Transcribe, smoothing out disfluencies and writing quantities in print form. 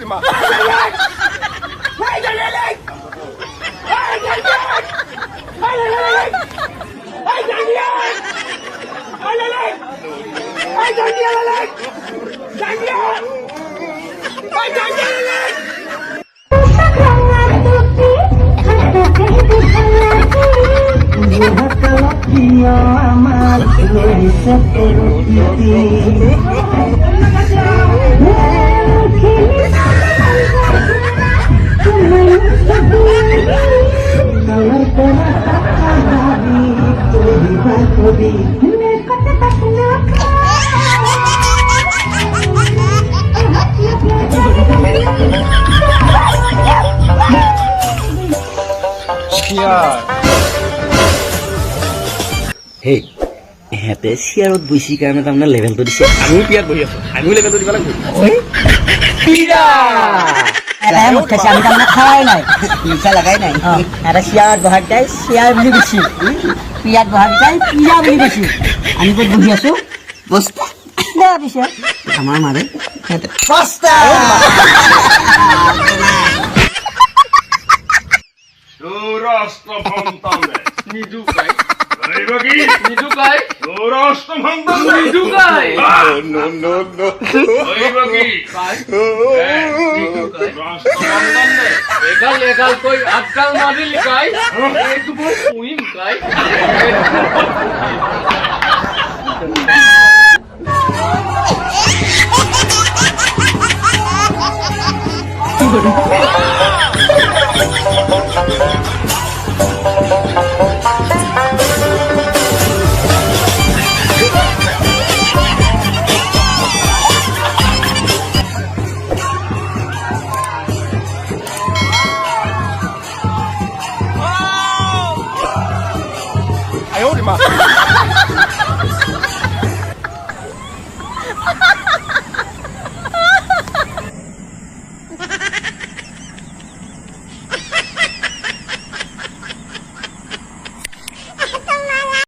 妈！Hey, এহেতে চিয়াৰত বহিছি কাৰণে তাৰমানে লেভেলটো দিছে আমি পিয়াত বহি আছো আমিও লেভেলটো দিব লাগিব পিৰা এটাই মুখ খাইছে আমি তাৰমানে খাৱাই নাই পইচা লাগাই নাই এটা চিয়াৰত বহা কেইটাই চিয়াৰ বুলি কৈছিল পিয়াত বহা কেইটাই পিয়া বুলি কৈছিল আমি ক'ত বহি আছো বস্তা দে পিছে আমাৰ মাৰে বস্তা Rastafantane. Nidukai. Ribagi. Nidukai. Rastafantane. Nidukai. No. Ribagi. Kai. Nidukai. Rastafantane. Egal koi atkal maril kai. Ek bo uim kai. Ayo, di mana?